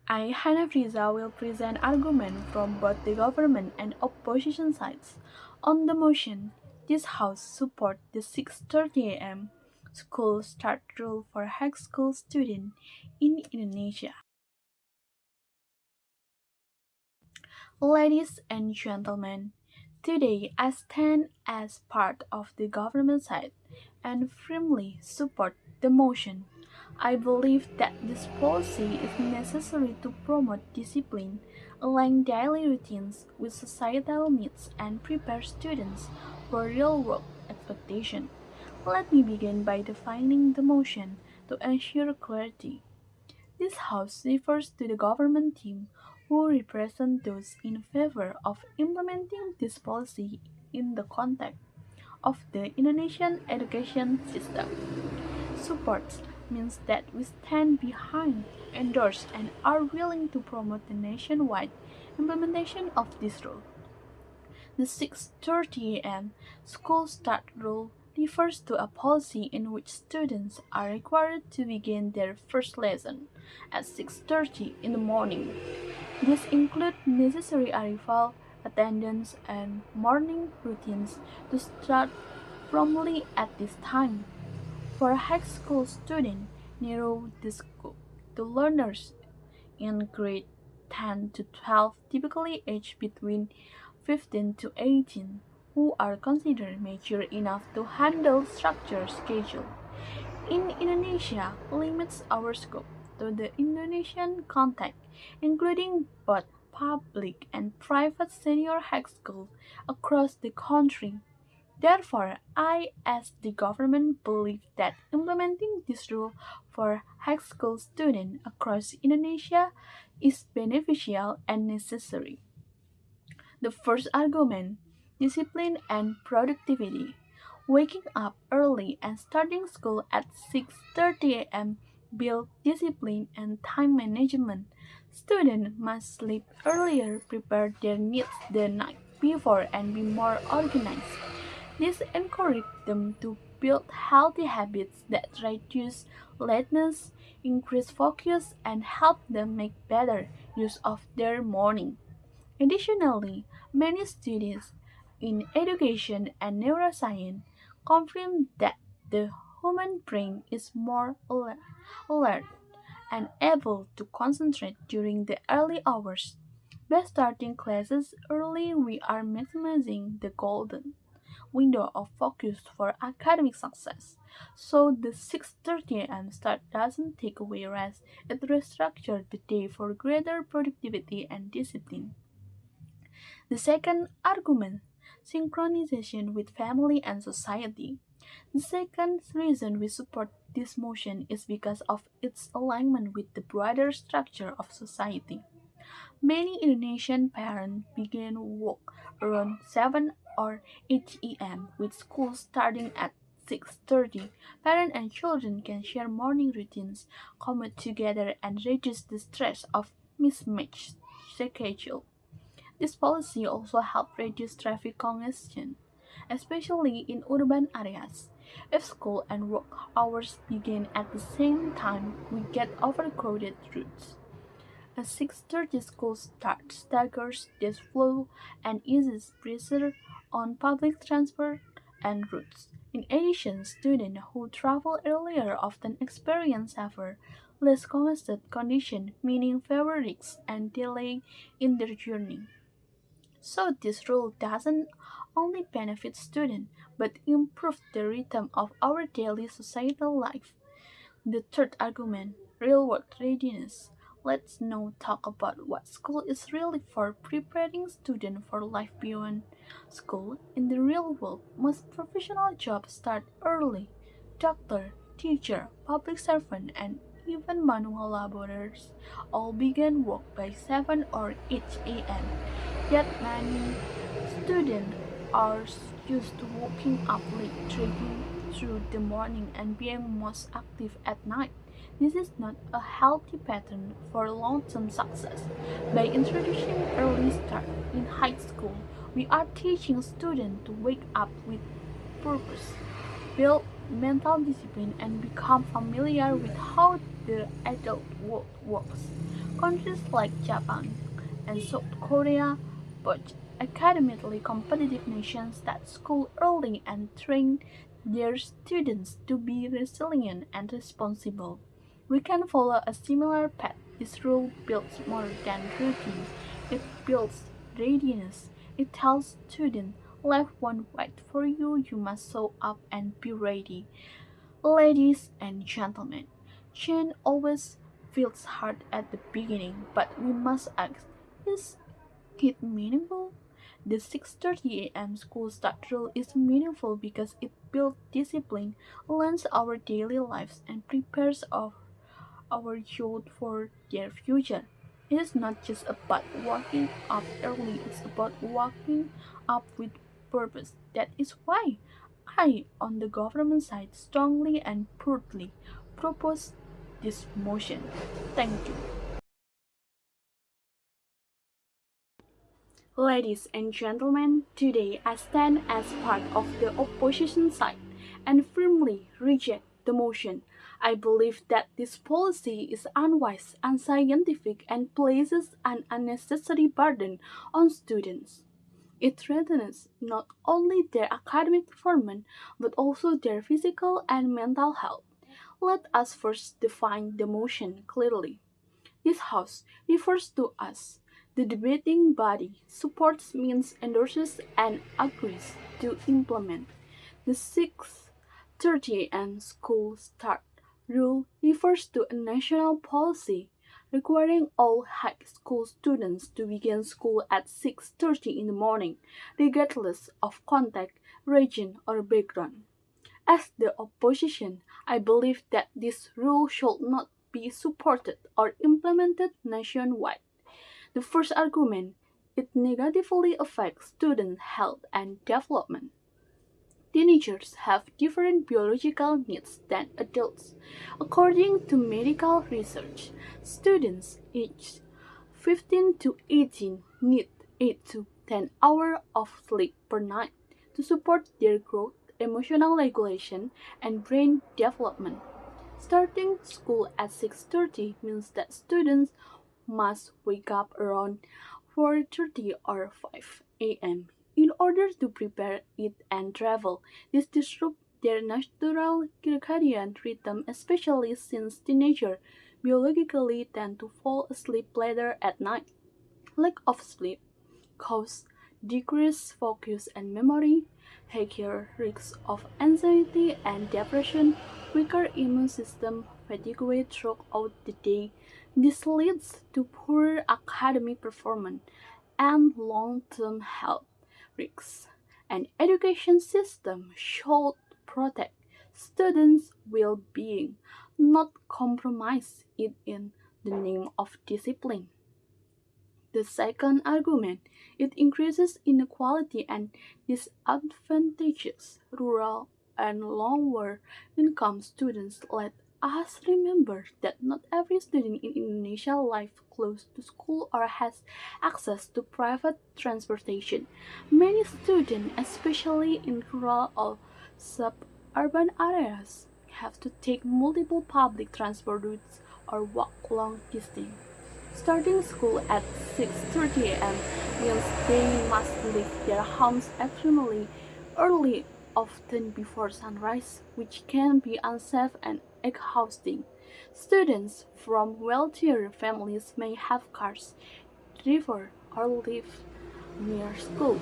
I, Hana will present arguments from both the government and opposition sides. On the motion, this House supports the 6:30 a.m. school start rule for high school students in Indonesia. Ladies and gentlemen, today I stand as part of the government side and firmly support the motion. I believe that this policy is necessary to promote discipline, align daily routines with societal needs, and prepare students for real world expectations. Let me begin by defining the motion to ensure clarity. This House refers to the government team who represent those in favor of implementing this policy in the context of the Indonesian education system. Support means that we stand behind, endorse, and are willing to promote the nationwide implementation of this rule. The 6:30 a.m. school start rule refers to a policy in which students are required to begin their first lesson at 6:30 in the morning. This includes necessary arrival, attendance, and morning routines to start promptly at this time. For a high school student, narrow the scope to learners in grade 10 to 12, typically aged between 15 to 18, who are considered mature enough to handle structured schedule. In Indonesia, limits our scope to the Indonesian context, including both public and private senior high schools across the country. Therefore, I, as the government, believe that implementing this rule for high school students across Indonesia is beneficial and necessary. The first argument, discipline and productivity. Waking up early and starting school at 6:30 a.m. build discipline and time management. Students must sleep earlier, prepare their needs the night before, and be more organized. This encourages them to build healthy habits that reduce lateness, increase focus, and help them make better use of their morning. Additionally, many studies in education and neuroscience confirm that the human brain is more alert and able to concentrate during the early hours. By starting classes early, we are maximizing the golden window of focus for academic success. So the 6:30 a.m. start doesn't take away rest, it restructures the day for greater productivity and discipline. The second argument, synchronization with family and society. The second reason we support this motion is because of its alignment with the broader structure of society. Many Indonesian parents begin work around 7 or 8 a.m. with school starting at 6:30. Parents and children can share morning routines, commute together, and reduce the stress of mismatched schedule. This policy also helps reduce traffic congestion, especially in urban areas. If school and work hours begin at the same time, we get overcrowded routes. A 6:30 school start staggers this flow and eases pressure on public transport and routes. In addition, students who travel earlier often experience safer, less congested conditions, meaning fewer risks and delay in their journey. So this rule doesn't only benefit students but improves the rhythm of our daily societal life. The third argument, real world readiness. Let's now talk about what school is really for preparing students for life beyond school. In the real world, most professional jobs start early. Doctor, teacher, public servant, and even manual laborers all begin work by 7 or 8 a.m. Yet many students are used to waking up late, drinking through the morning, and being most active at night. This is not a healthy pattern for long-term success. By introducing early start in high school, we are teaching students to wake up with purpose, build mental discipline, and become familiar with how the adult world works. Countries like Japan and South Korea, both academically competitive nations that school early and train their students to be resilient and responsible. We can follow a similar path. This rule builds more than routine. It builds readiness. It tells students life won't wait for you. You must show up and be ready. Ladies and gentlemen, change always feels hard at the beginning, but we must ask, is it meaningful? The 6:30 a.m. school start rule is meaningful because it builds discipline, learns our daily lives, and prepares our youth for their future. It is not just about waking up early, it's about waking up with purpose. That is why I, on the government side, strongly and proudly propose this motion. Thank you. Ladies and gentlemen, today I stand as part of the opposition side and firmly reject the motion. I believe that this policy is unwise, unscientific, and places an unnecessary burden on students. It threatens not only their academic performance but also their physical and mental health. Let us first define the motion clearly. This House refers to us. The debating body supports means endorses and agrees to implement. The 6:30 a.m. school start rule refers to a national policy requiring all high school students to begin school at 6:30 in the morning, regardless of contact, region, or background. As the opposition, I believe that this rule should not be supported or implemented nationwide. The first argument, it negatively affects student health and development. Teenagers have different biological needs than adults. According to medical research, students aged 15 to 18 need 8 to 10 hours of sleep per night to support their growth, emotional regulation, and brain development. Starting school at 6:30 means that students must wake up around 4:30 or 5 a.m. in order to prepare, eat, and travel. This disrupts their natural circadian rhythm, especially since teenagers biologically tend to fall asleep later at night. Lack of sleep cause decreased focus and memory, higher risks of anxiety and depression, weaker immune system, fatigue throughout the day. This leads to poor academic performance and long-term health risks. An education system should protect students' well-being, not compromise it in the name of discipline. The second argument, it increases inequality and disadvantages rural and lower income students. Let us remember that not every student in Indonesia lives close to school or has access to private transportation. Many students, especially in rural or suburban areas, have to take multiple public transport routes or walk long distance. Starting school at 6:30 a.m. means they must leave their homes extremely early, often before sunrise, which can be unsafe and exhausting. Students from wealthier families may have cars, drive, or live near school.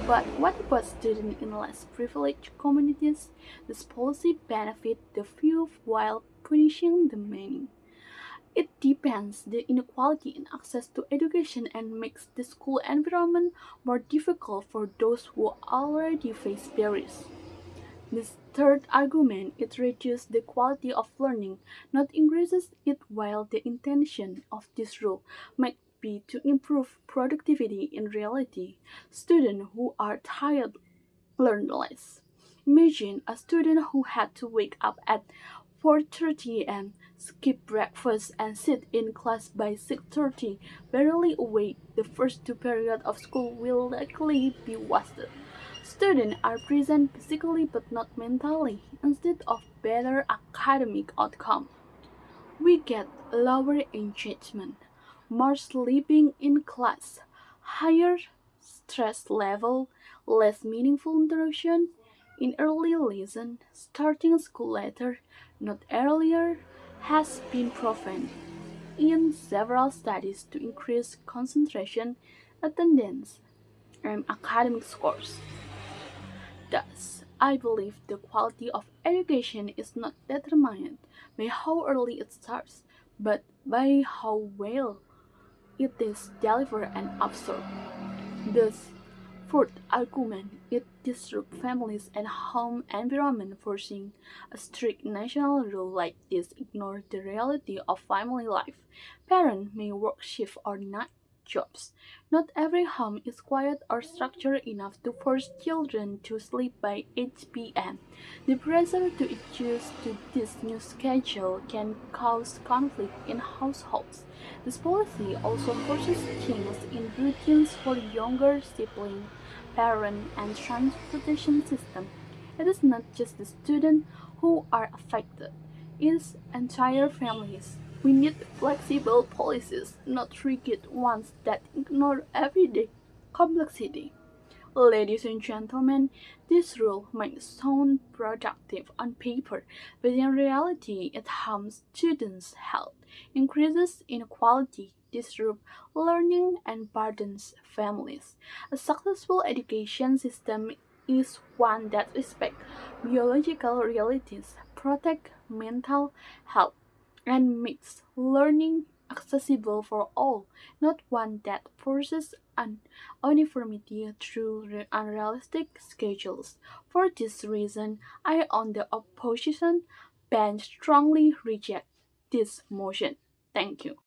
But what about students in less privileged communities? This policy benefits the few while punishing the many. It deepens the inequality in access to education and makes the school environment more difficult for those who already face barriers. This third argument, it reduces the quality of learning, not increases it, while the intention of this rule might be to improve productivity. In reality, students who are tired learn less. Imagine a student who had to wake up at 4:30 and skip breakfast and sit in class by 6:30, barely awake. The first two periods of school will likely be wasted. Students are present physically but not mentally, instead of better academic outcome. We get lower engagement, more sleeping in class, higher stress level, less meaningful interaction in early lesson, starting school later, not earlier, has been proven in several studies to increase concentration, attendance, and academic scores. Thus, I believe the quality of education is not determined by how early it starts, but by how well it is delivered and absorbed. Thus, fourth argument, it disrupts families and home environment, forcing a strict national rule like this ignore the reality of family life. Parents may work shift or night jobs. Not every home is quiet or structured enough to force children to sleep by 8 p.m. The pressure to adjust to this new schedule can cause conflict in households. This policy also forces changes in routines for younger siblings, parents, and transportation system. It is not just the students who are affected, it is entire families. We need flexible policies, not rigid ones that ignore everyday complexity. Ladies and gentlemen, this rule might sound productive on paper, but in reality it harms students' health, increases inequality, disrupts learning, and burdens families. A successful education system is one that respects biological realities, protects mental health, and makes learning accessible for all, not one that forces an uniformity through unrealistic schedules. For this reason, I, on the opposition bench, strongly reject this motion. Thank you.